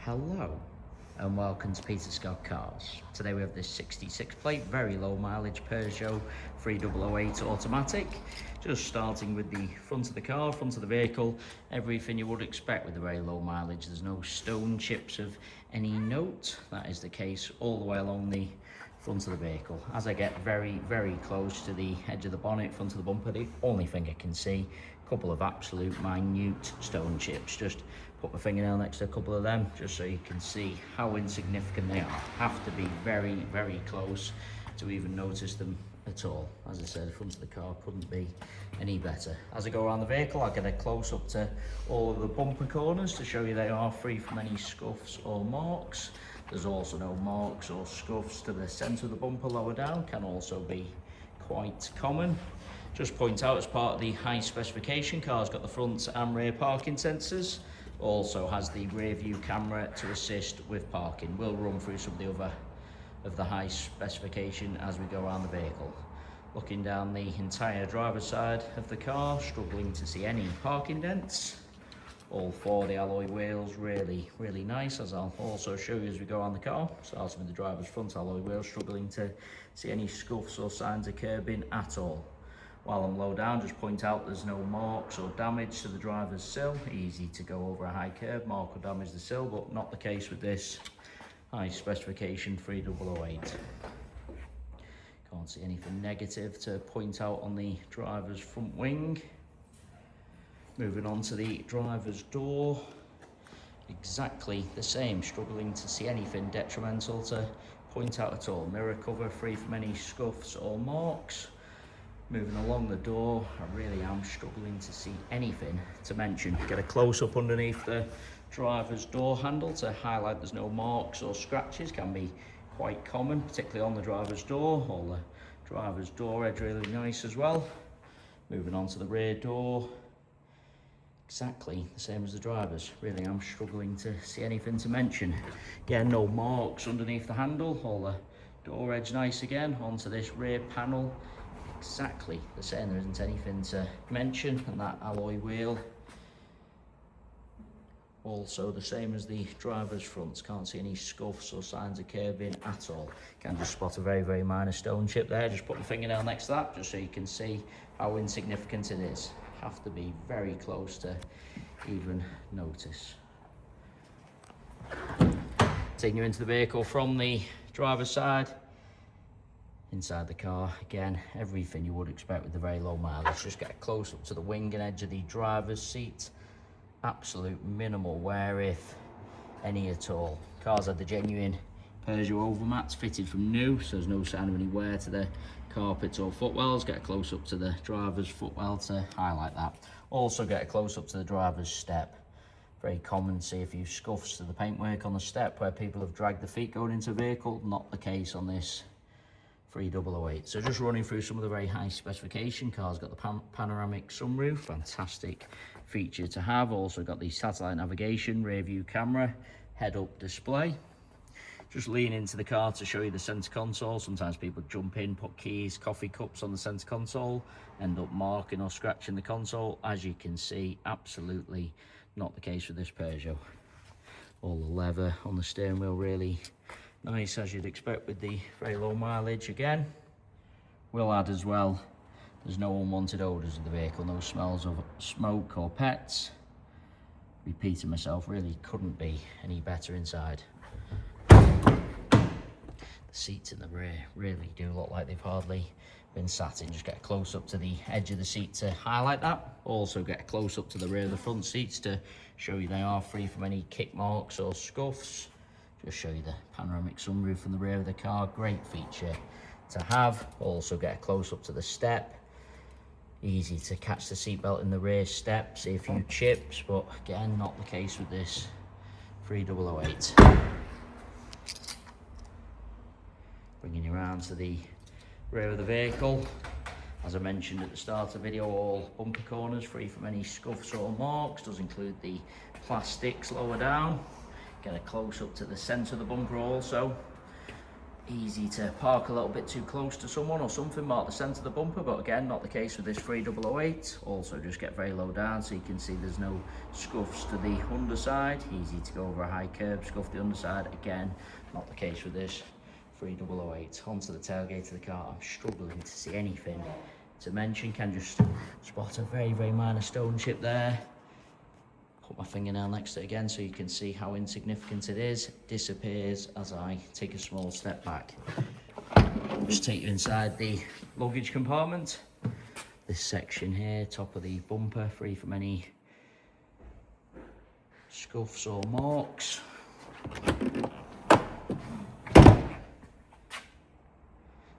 Hello and welcome to Peter Scott Cars. Today we have this 66 plate, very low mileage Peugeot 3008 automatic. Just starting with the front of the car, front of the vehicle, everything you would expect with a very low mileage. There's no stone chips of any note. That is the case all the way along the front of the vehicle. As I get very close to the edge of the bonnet, front of the bumper, the only thing I can see, a couple of absolute minute stone chips. Just put my fingernail next to a couple of them just so you can see how insignificant they are. Have to be very close to even notice them at all. As I said, the front of the car couldn't be any better. As I go around the vehicle, I'll get a close up to all of the bumper corners to show you they are free from any scuffs or marks. There's also no marks or scuffs to the centre of the bumper lower down, can also be quite common. Just point out, as part of the high specification, car's got the front and rear parking sensors. Also has the rear view camera to assist with parking. We'll run through some of the other of the high specification as we go around the vehicle. Looking down the entire driver's side of the car, struggling to see any parking dents. All four of the alloy wheels really nice, as I'll also show you as we go around the car. Starting with the driver's front alloy wheels, struggling to see any scuffs or signs of curbing at all. While I'm low down, just point out there's no marks or damage to the driver's sill. Easy to go over a high curb, mark or damage the sill, but not the case with this high specification 3008. Can't see anything negative to point out on the driver's front wing. Moving on to the driver's door, exactly the same, struggling to see anything detrimental to point out at all. Mirror cover free from any scuffs or marks. Moving along the door, I really am struggling to see anything to mention. Get a close up underneath the driver's door handle to highlight there's no marks or scratches. Can be quite common, particularly on the driver's door. All the driver's door edge really nice as well. Moving on to the rear door, exactly the same as the driver's. Really am struggling to see anything to mention. Again, no marks underneath the handle. All the door edge nice again. Onto this rear panel, exactly the same. There isn't anything to mention. And that alloy wheel, also the same as the driver's front. Can't see any scuffs or signs of curbing at all. Can just spot a very minor stone chip there. Just put my fingernail next to that just so you can see how insignificant it is. Have to be very close to even notice. Taking you into the vehicle from the driver's side. Inside the car, again, everything you would expect with the very low mileage. Just get close up to the wing and edge of the driver's seat. Absolute minimal wear, if any at all. Car's had the genuine Peugeot overmats fitted from new, so there's no sign of any wear to the carpet or footwells. Get a close up to the driver's footwell to highlight that. Also get a close up to the driver's step. Very common to see a few scuffs to the paintwork on the step where people have dragged the feet going into the vehicle. Not the case on this 3008. So just running through some of the very high specification. Car's got the panoramic sunroof, fantastic feature to have. Also got the satellite navigation, rear view camera, head-up display. Just lean into the car to show you the center console. Sometimes people jump in, put keys, coffee cups on the center console, end up marking or scratching the console. As you can see, absolutely not the case with this Peugeot. All the leather on the steering wheel really nice, as you'd expect with the very low mileage. Again, we'll add as well, there's no unwanted odours of the vehicle, no smells of smoke or pets. Repeating myself, really couldn't be any better inside. The seats in the rear really do look like they've hardly been sat in. Just get a close up to the edge of the seat to highlight that. Also get a close up to the rear of the front seats to show you they are free from any kick marks or scuffs. Just show you the panoramic sunroof in the rear of the car. Great feature to have. Also get a close up to the step. Easy to catch the seatbelt in the rear step. See a few chips, but again, not the case with this 3008. Bringing you around to the rear of the vehicle. As I mentioned at the start of the video, all bumper corners free from any scuffs or marks. Does include the plastics lower down. Get a close up to the centre of the bumper also. easy to park a little bit too close to someone or something, mark the centre of the bumper, but again, not the case with this 3008. Also just get very low down so you can see there's no scuffs to the underside. Easy to go over a high curb, scuff the underside. Again, not the case with this 3008. Onto the tailgate of the car. I'm struggling to see anything to mention. Can just spot a very, very minor stone chip there. Put my fingernail next to it again so you can see how insignificant it is. Disappears as I take a small step back. Just take you inside the luggage compartment. This section here, top of the bumper, free from any scuffs or marks.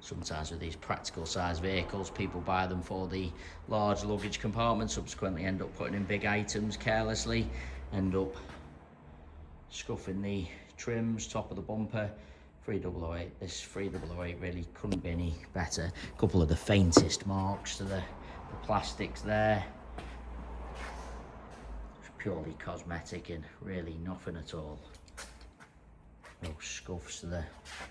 Sometimes with these practical size vehicles, people buy them for the large luggage compartment, subsequently end up putting in big items carelessly, end up scuffing the trims, top of the bumper. 3008, this 3008 really couldn't be any better. A couple of the faintest marks to the plastics there. It's purely cosmetic and really nothing at all. No scuffs to the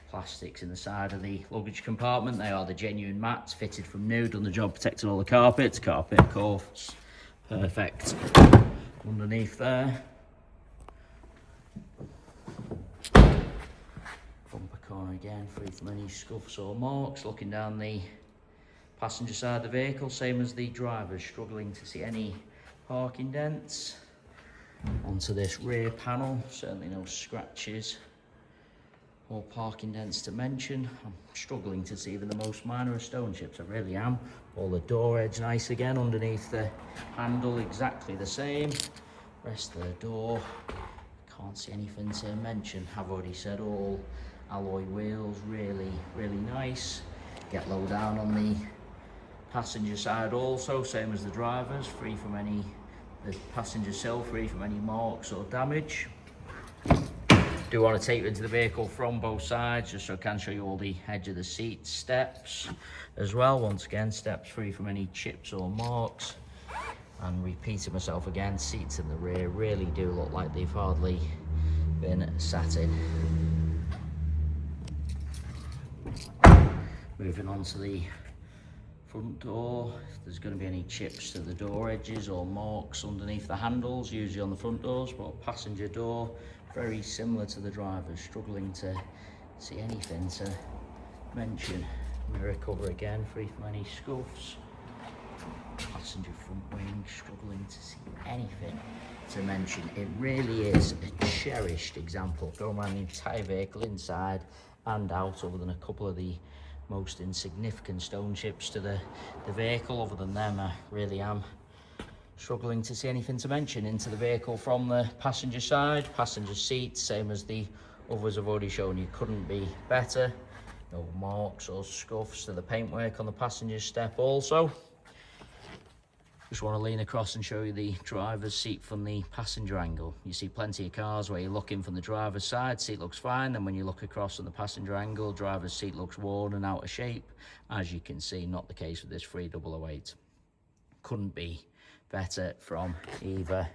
plastics in the side of the luggage compartment. They are the genuine mats, fitted from new, done the job, protected all the carpets. Carpet, of course, perfect underneath there. Bumper corner again, free from any scuffs or marks. Looking down the passenger side of the vehicle, same as the driver's, struggling to see any parking dents. Onto this rear panel, certainly no scratches or parking dents to mention. I'm struggling to see even the most minor of stone chips, I really am. All the door edge nice again, underneath the handle exactly the same. Rest of the door, can't see anything to mention. I've already said all alloy wheels, really, really nice. Get low down on the passenger side also, same as the driver's, free from any, the passenger sill free from any marks or damage. Do want to take you into the vehicle from both sides just so I can show you all the edge of the seat steps as well. Once again, steps free from any chips or marks. And repeating myself again, seats in the rear really do look like they've hardly been sat in. Moving on to the front door, if there's going to be any chips to the door edges or marks underneath the handles, usually on the front doors, but passenger door, very similar to the driver's, struggling to see anything to mention. Mirror cover again, free from any scuffs. Passenger front wing, struggling to see anything to mention. It really is a cherished example, going around the entire vehicle inside and out, other than a couple of the most insignificant stone chips to the vehicle. Other than them, I really am struggling to see anything to mention. Into the vehicle from the passenger side, passenger seat, same as the others I've already shown you, couldn't be better. No marks or scuffs to the paintwork on the passenger step also. Just want to lean across and show you the driver's seat from the passenger angle. You see plenty of cars where you're looking from the driver's side, seat looks fine, and when you look across on the passenger angle, driver's seat looks worn and out of shape. As you can see, not the case with this 3008. Couldn't be better from either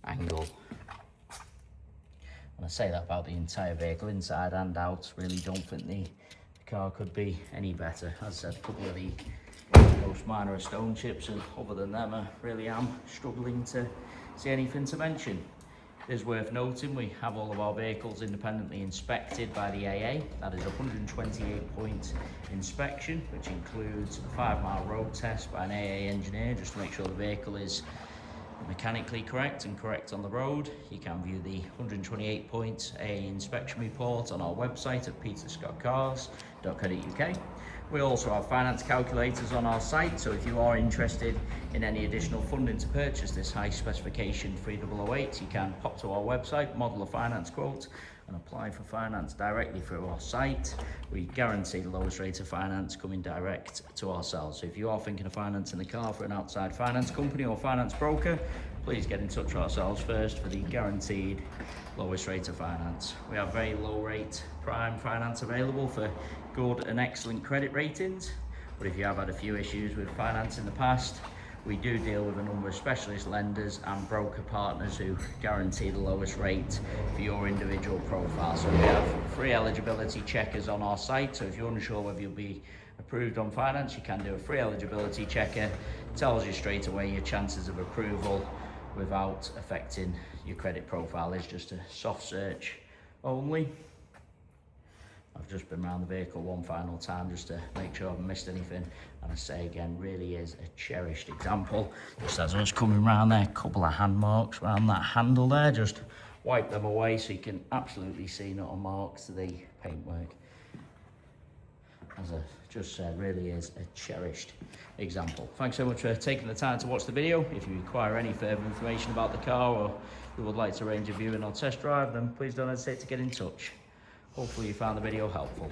angle. And I say that about the entire vehicle, inside and out. Really don't think the car could be any better. As I said, a couple of the most minor of stone chips, and other than them, I really am struggling to see anything to mention. It is worth noting we have all of our vehicles independently inspected by the AA. That is a 128-point inspection, which includes a 5-mile road test by an AA engineer just to make sure the vehicle is mechanically correct and correct on the road. You can view the 128-point AA inspection report on our website at peterscottcars.co.uk. We also have finance calculators on our site, so if you are interested in any additional funding to purchase this high specification 3008, you can pop to our website, model a finance quote, and apply for finance directly through our site. We guarantee the lowest rate of finance coming direct to ourselves. So if you are thinking of financing the car for an outside finance company or finance broker, please get in touch with ourselves first for the guaranteed lowest rate of finance. We have very low rate prime finance available for good and excellent credit ratings, but if you have had a few issues with finance in the past, We do deal with a number of specialist lenders and broker partners who guarantee the lowest rate for your individual profile. So we have free eligibility checkers on our site. So if you're unsure whether you'll be approved on finance, you can do a free eligibility checker. It tells you straight away your chances of approval without affecting your credit profile. It's just a soft search only. I've just been around the vehicle one final time just to make sure I haven't missed anything. And I say again, really is a cherished example. Just as I was coming around there, a couple of hand marks around that handle there, just wipe them away so you can absolutely see not on marks to the paintwork. As I just said, really is a cherished example. Thanks so much for taking the time to watch the video. If you require any further information about the car or you would like to arrange a viewing or test drive, then please don't hesitate to get in touch. Hopefully you found the video helpful.